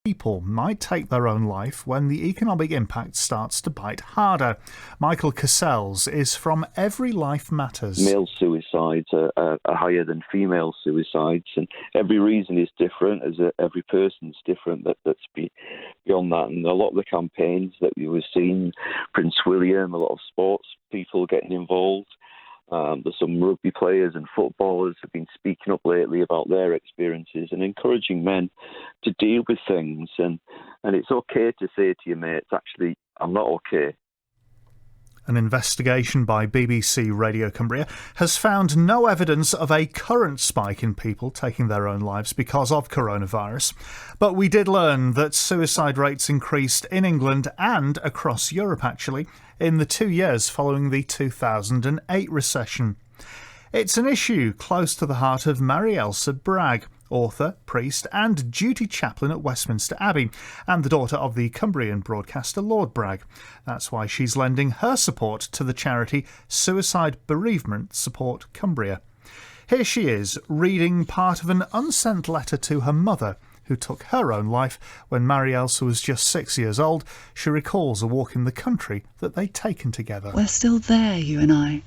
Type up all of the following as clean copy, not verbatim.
people might take their own life when the economic impact starts to bite harder. Michael Cassells is from Every Life Matters. Male suicides are higher than female suicides, and every reason is different, as every person's different. That's beyond that. And a lot of the campaigns that we were seeing, Prince William, a lot of sports people getting involved. There's some rugby players and footballers have been speaking up lately about their experiences and encouraging men to deal with things. And it's okay to say to your mates, actually, I'm not okay. An investigation by BBC Radio Cumbria has found no evidence of a current spike in people taking their own lives because of coronavirus. But we did learn that suicide rates increased in England and across Europe, actually, in the 2 years following the 2008 recession. It's an issue close to the heart of Marie-Elsa Bragg, author, priest and duty chaplain at Westminster Abbey, and the daughter of the Cumbrian broadcaster Lord Bragg. That's why she's lending her support to the charity Suicide Bereavement Support Cumbria. Here she is, reading part of an unsent letter to her mother, who took her own life when Marie-Elsa was just 6 years old. She recalls a walk in the country that they'd taken together. We're still there, you and I.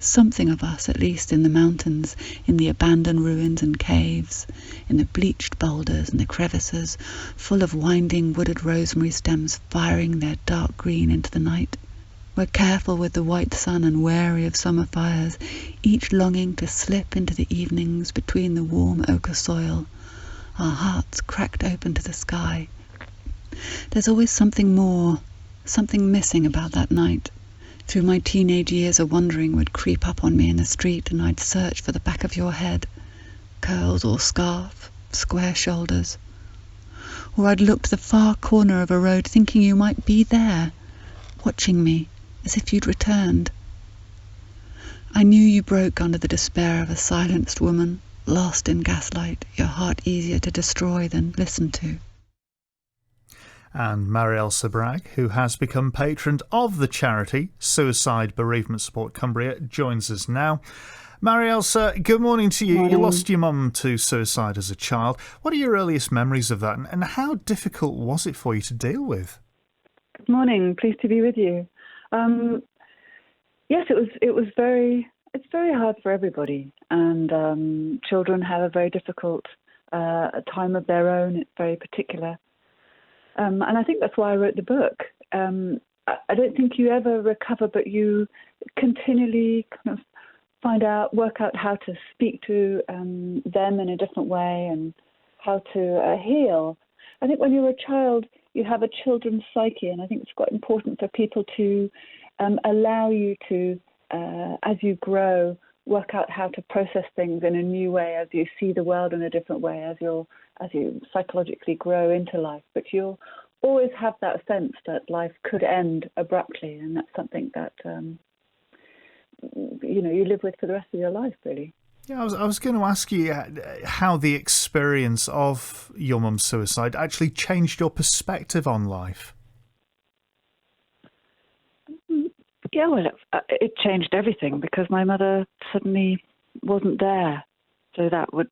Something of us, at least, in the mountains, in the abandoned ruins and caves, in the bleached boulders and the crevices, full of winding wooded rosemary stems firing their dark green into the night. We're careful with the white sun and wary of summer fires, each longing to slip into the evenings between the warm ochre soil, our hearts cracked open to the sky. There's always something more, something missing about that night. Through my teenage years, a wondering would creep up on me in the street, and I'd search for the back of your head, curls or scarf, square shoulders. Or I'd look to the far corner of a road, thinking you might be there, watching me, as if you'd returned. I knew you broke under the despair of a silenced woman, lost in gaslight, your heart easier to destroy than listen to. And Marie-Elsa Bragg, who has become patron of the charity Suicide Bereavement Support Cumbria, joins us now. Marie-Elsa, good morning to you. Morning. You lost your mum to suicide as a child. What are your earliest memories of that, and how difficult was it for you to deal with? Good morning. Pleased to be with you. Yes, it's very hard for everybody, and children have a very difficult time of their own. It's very particular. And I think that's why I wrote the book. I don't think you ever recover, but you continually kind of work out how to speak to them in a different way and how to heal. I think when you're a child, you have a children's psyche, and I think it's quite important for people to allow you to, as you grow, work out how to process things in a new way, as you see the world in a different way, as you psychologically grow into life. But you'll always have that sense that life could end abruptly, and that's something that you live with for the rest of your life, really. Yeah, I was going to ask you how the experience of your mum's suicide actually changed your perspective on life. Yeah, well, it changed everything because my mother suddenly wasn't there. So that would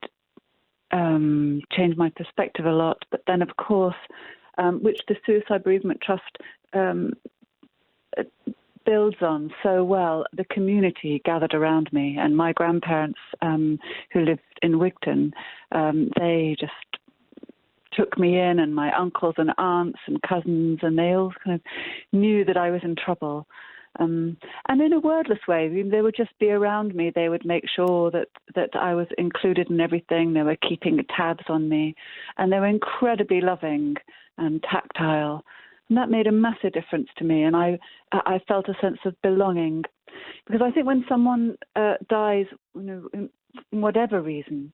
change my perspective a lot. But then, of course, which the Suicide Bereavement Trust builds on so well, the community gathered around me, and my grandparents who lived in Wigton, they just took me in, and my uncles and aunts and cousins, and they all kind of knew that I was in trouble. And in a wordless way, they would just be around me. They would make sure that I was included in everything. They were keeping tabs on me, and they were incredibly loving and tactile. And that made a massive difference to me, and I felt a sense of belonging. Because I think when someone dies, in whatever reason,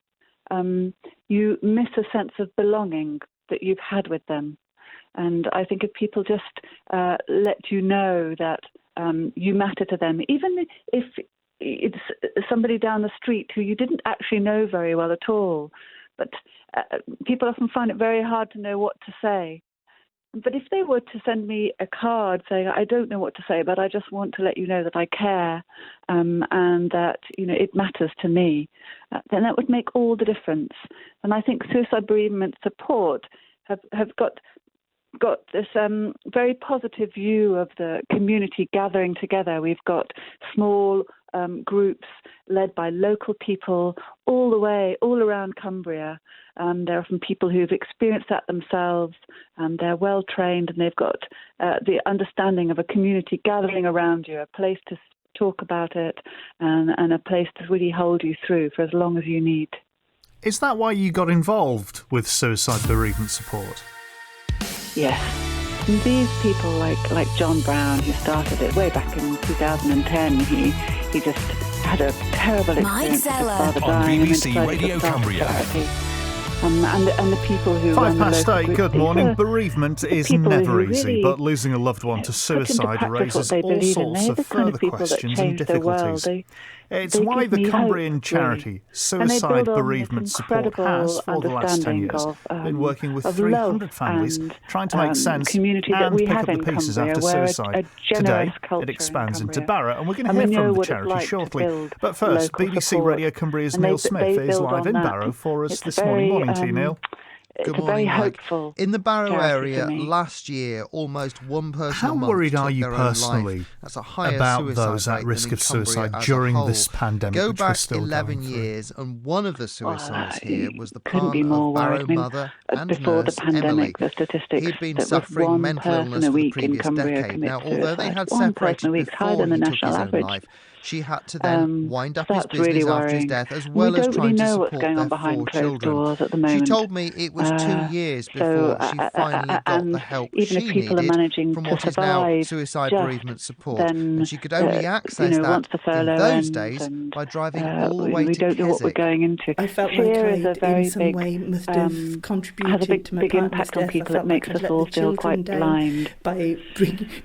you miss a sense of belonging that you've had with them. And I think if people just let you know that you matter to them, even if it's somebody down the street who you didn't actually know very well at all, but people often find it very hard to know what to say. But if they were to send me a card saying, I don't know what to say, but I just want to let you know that I care and that it matters to me, then that would make all the difference. And I think suicide bereavement support have got this very positive view of the community gathering together. We've got small groups led by local people all around Cumbria. They're often people who've experienced that themselves, and they're well trained, and they've got the understanding of a community gathering around you, a place to talk about it, and a place to really hold you through for as long as you need. Is that why you got involved with Suicide Bereavement Support? Yes. And these people like John Brown, who started it way back in 2010, he just had a terrible experience. Mike Zeller with his father on dying, BBC Radio Cumbria. And the people who 8:05, good morning. Bereavement is never easy, really but losing a loved one to suicide raises all sorts of further questions and difficulties. It's why the Cumbrian charity Suicide Bereavement Support has, for the last 10 years, been working with 300 families, trying to make sense and pick up the pieces after suicide. Today, it expands into Barra, and we're going to hear from the charity shortly. But first, BBC Radio Cumbria's Neil Smith is live in Barrow for us this morning. Morning to you, Neil. Good morning, Mike. In the Barrow area last year, almost one person a month worried are you took their own personally life. That's a higher about suicide those at rate risk than of in Cumbria suicide as a during whole. this pandemic, Go which we're back still 11 going through? years, and one of the suicides here was the couldn't partner be more of Barrow worried. I mean, mother and before nurse the pandemic, Emily. the statistics He'd been that suffering one mental person illness a for the week in previous Cumbria decade. commits Now, although they suicide. had One person a separated week, higher before than the he took national his own average. life, she had to then wind up his That's business really after his worrying. death, as We well as don't trying really to know what's support going their on behind 4 closed children. doors at the moment. She told me it was 2 years before she finally got and the help even she if people are needed managing from to what is now survive Suicide just, Bereavement Support, then, and she could only access once the that furlough in those ends days and, by driving all the way we to don't know what we're Keswick. going into. I felt Fear like is a I, very in some big, way, must have contributed has a big, to my big partner's impact on death. people. I felt It makes like us I'd all let the feel children quite down blind. by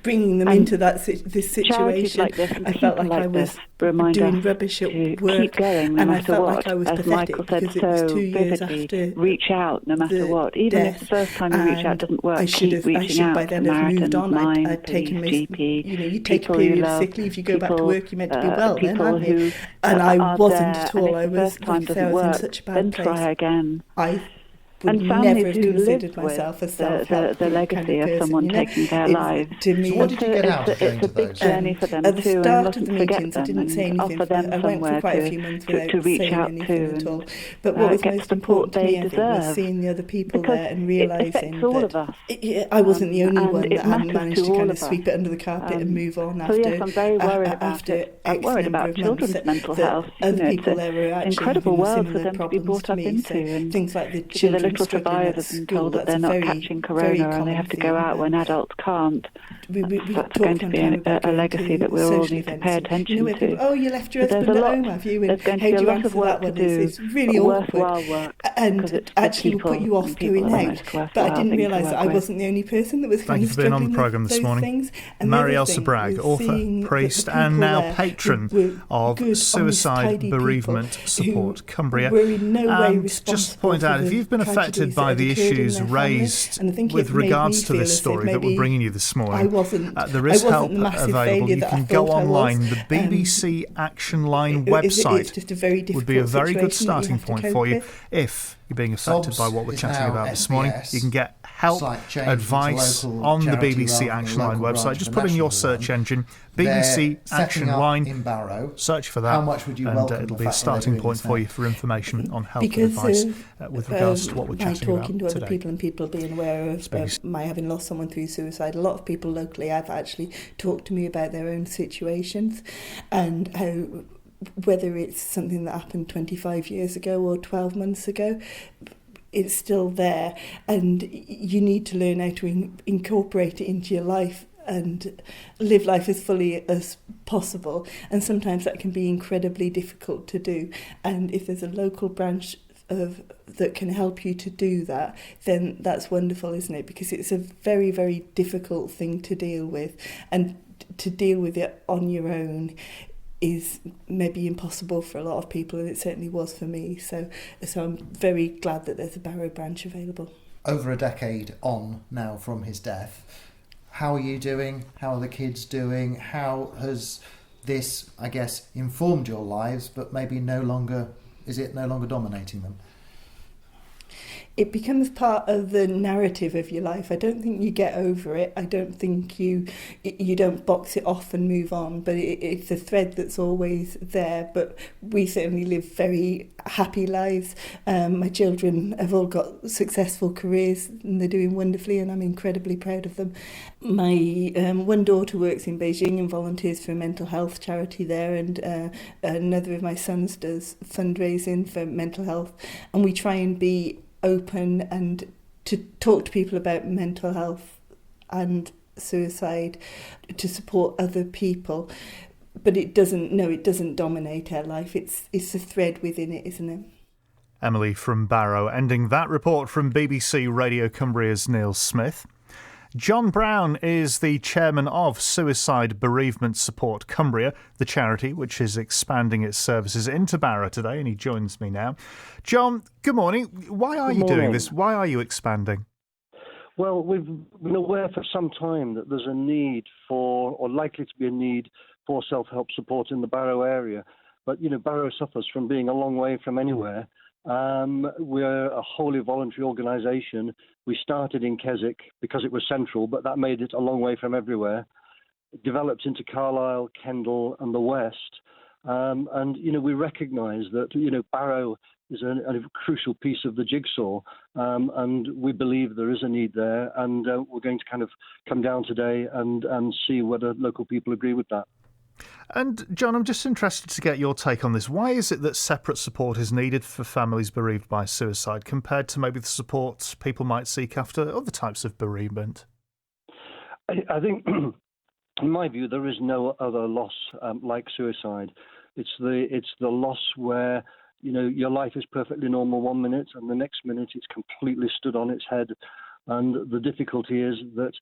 bringing them into this situation. Charities like this, and I felt like I was doing rubbish at work, keep going, no and I matter felt what. like I was As pathetic Michael said because it was so 2 years vividly, after reach out no matter what. Even if the first time you reach out doesn't work, I should keep reaching out by then to have moved on. Samaritans, I'd taken police, most, GP, you take a people period you of love, sick leave, you go back to people, work, you're meant to be well then, people aren't you? who And I are wasn't there, at all. and I if the was, first time like I say, I doesn't was in work, such a bad then place. try again. I would And never families have who considered live myself a with self-help the legacy kind of of person, someone you know? taking their It's, lives. to me, So what did you get out of going It's a to big those? journey for them at the too, and start mustn't of the forget meetings, I them didn't say and anything. offer them I went for somewhere quite a few months without to reach saying out anything at to, all. But what was get most the support important to me, they I think, was deserve. seeing the other people Because there and it realising affects all that of us. I wasn't the only and one it that hadn't matters managed to to kind all of of us. sweep it under the carpet and move on So after. yes, I'm very worried about after it. I'm X worried number about of children's months, mental that health. Other It's people an there were actually incredible having world similar for them to be problems brought to up me. into, So and things like the to be the children little struggling at survivors and school, told that that's they're a not very, catching very corona and common they have to thing. go out when adults can't. We That's talked going to one be time about a going legacy to that we all social need to events pay and, attention where people, to. oh, you left your But there's husband a at lot- home, have you? And There's going how to be do a you lot answer of work that to one? do, It's really but awkward. worthwhile work. because And it's the actually will put people you off and people going are the out. most But I worthwhile didn't thing to realise work that I with. wasn't the only person that was Thank kind you of for being on the struggling programme with this those morning. things. And the other Marie-Elsa thing Bragg, was author, seeing that priest, the and people now there patron were of good, Suicide honest, tidy Bereavement people Support who Cumbria. were in no way And responsible just to point for out, if the you've been affected tragedies by that the had occurred in issues their family, raised and I think with it made regards me to feel this as if story that we're maybe bringing you this I morning, wasn't. there is I wasn't help the massive available. failure You that can I go thought I was. online. The BBC Action Line website It's just a very would be a difficult very good situation that you starting have to point cope for you with. if you're being affected SOBS by what we're is chatting now about this morning. SBS. You can get help, Slight change into advice local on the charity BBC rather than Action the Line local website. branch Just of put in your national search one. engine, They're BBC Action setting up Line. in Barrow. Search for that. How much would you and welcome it'll the be a fact that they're starting doing point this for now? you for information on help and Because advice with regards to what we're my chatting talking about to other today. people and people being aware of my having lost someone through suicide, a lot of people locally have actually talked to me about their own situations and how, whether it's something that happened 25 years ago or 12 months ago, it's still there, and you need to learn how to incorporate it into your life and live life as fully as possible. And sometimes that can be incredibly difficult to do. And if there's a local branch that can help you to do that, then that's wonderful, isn't it? Because it's a very, very difficult thing to deal with, and to deal with it on your own is maybe impossible for a lot of people, and it certainly was for me. So I'm very glad that there's a Barrow branch available. Over a decade on now from his death, how are you doing? How are the kids doing? How has this, I guess, informed your lives, but maybe is it no longer dominating them? it becomes part of the narrative of your life. I don't think you get over it. I don't think you don't box it off and move on, but it's a thread that's always there. But we certainly live very happy lives. My children have all got successful careers and they're doing wonderfully, and I'm incredibly proud of them. My one daughter works in Beijing and volunteers for a mental health charity there, and another of my sons does fundraising for mental health, and we try and be open and to talk to people about mental health and suicide to support other people. But it doesn't dominate our life. It's a thread within it, isn't it? Emily from Barrow, ending that report from BBC Radio Cumbria's Neil Smith. John Brown is the chairman of Suicide Bereavement Support Cumbria, the charity which is expanding its services into Barrow today, and he joins me now. John, good morning. Why are you doing this? Why are you expanding? Well, we've been aware for some time that there's a need for, or likely to be a need for self-help support in the Barrow area. But, Barrow suffers from being a long way from anywhere. We're a wholly voluntary organisation. We started in Keswick because it was central, but that made it a long way from everywhere. It developed into Carlisle, Kendal and the West. We recognise that, Barrow is a crucial piece of the jigsaw, and we believe there is a need there, and we're going to kind of come down today and see whether local people agree with that. And John, I'm just interested to get your take on this. Why is it that separate support is needed for families bereaved by suicide compared to maybe the support people might seek after other types of bereavement? I think, in my view, there is no other loss like suicide. It's the loss where, your life is perfectly normal 1 minute and the next minute it's completely stood on its head. And the difficulty is that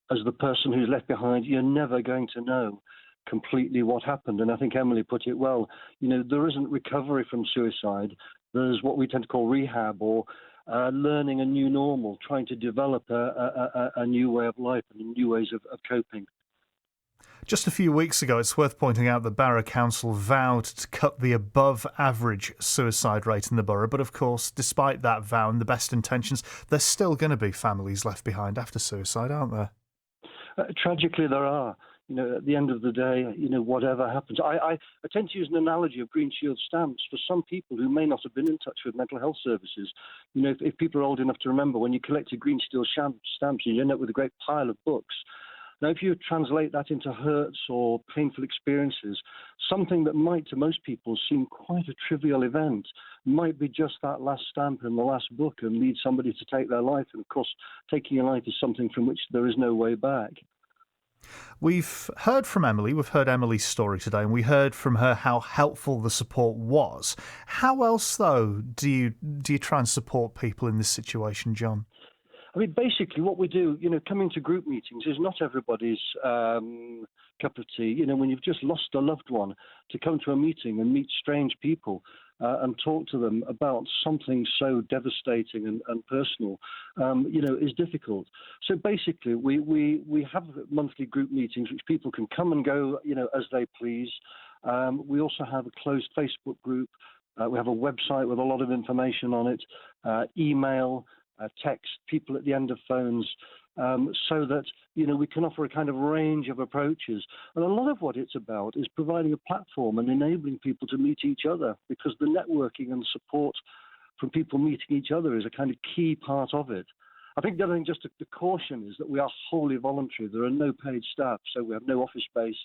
as the person who's left behind, you're never going to know completely what happened. And I think Emily put it well. There isn't recovery from suicide. There's what we tend to call rehab, or learning a new normal, trying to develop a new way of life and new ways of coping. Just a few weeks ago, it's worth pointing out that Barrow Council vowed to cut the above-average suicide rate in the borough. But of course, despite that vow and the best intentions, there's still going to be families left behind after suicide, aren't there? Tragically, there are. At the end of the day, whatever happens. I tend to use an analogy of Green Shield stamps for some people who may not have been in touch with mental health services. If people are old enough to remember when you collected Green Shield stamps, you end up with a great pile of books. Now, if you translate that into hurts or painful experiences, something that might to most people seem quite a trivial event might be just that last stamp in the last book and lead somebody to take their life. And of course, taking a life is something from which there is no way back. We've heard from Emily, we've heard Emily's story today, and we heard from her how helpful the support was. How else, though, do you try and support people in this situation, John? I mean, basically what we do, coming to group meetings is not everybody's cup of tea. When you've just lost a loved one, to come to a meeting and meet strange people and talk to them about something so devastating and personal, is difficult. So basically, we have monthly group meetings which people can come and go, as they please. We also have a closed Facebook group. We have a website with a lot of information on it, email, text, people at the end of phones, so that, we can offer a kind of range of approaches. And a lot of what it's about is providing a platform and enabling people to meet each other, because the networking and support from people meeting each other is a kind of key part of it. I think the other thing, just the caution, is that we are wholly voluntary. There are no paid staff, so we have no office space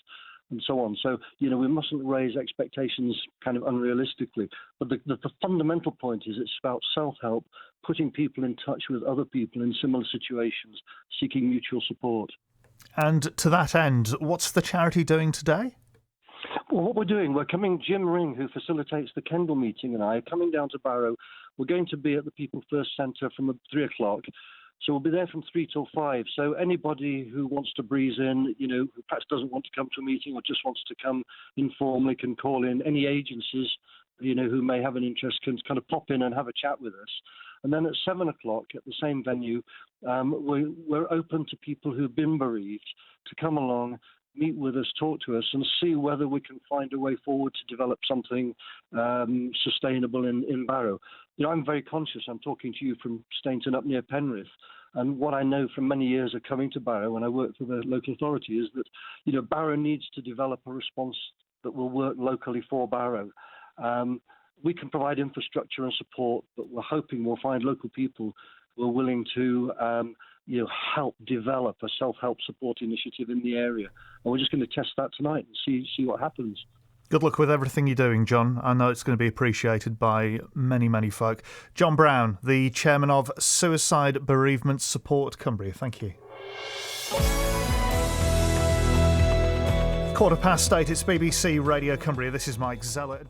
and so on. So, we mustn't raise expectations kind of unrealistically. But the fundamental point is it's about self-help, putting people in touch with other people in similar situations, seeking mutual support. And to that end, what's the charity doing today? Well, what we're doing, Jim Ring, who facilitates the Kendal meeting, and I are coming down to Barrow. We're going to be at the People First Centre from 3 o'clock. So we'll be there from 3 till 5. So anybody who wants to breeze in, who perhaps doesn't want to come to a meeting or just wants to come informally, can call in. Any agencies, who may have an interest can kind of pop in and have a chat with us. And then at 7 o'clock at the same venue, we're open to people who've been bereaved to come along, meet with us, talk to us, and see whether we can find a way forward to develop something sustainable in Barrow. I'm very conscious. I'm talking to you from Stainton up near Penrith. And what I know from many years of coming to Barrow when I work for the local authority is that, Barrow needs to develop a response that will work locally for Barrow. We can provide infrastructure and support, but we're hoping we'll find local people who are willing to help develop a self-help support initiative in the area. And we're just going to test that tonight and see what happens. Good luck with everything you're doing, John. I know it's going to be appreciated by many, many folk. John Brown, the chairman of Suicide Bereavement Support Cumbria. Thank you. 8:15, it's BBC Radio Cumbria. This is Mike Zeller.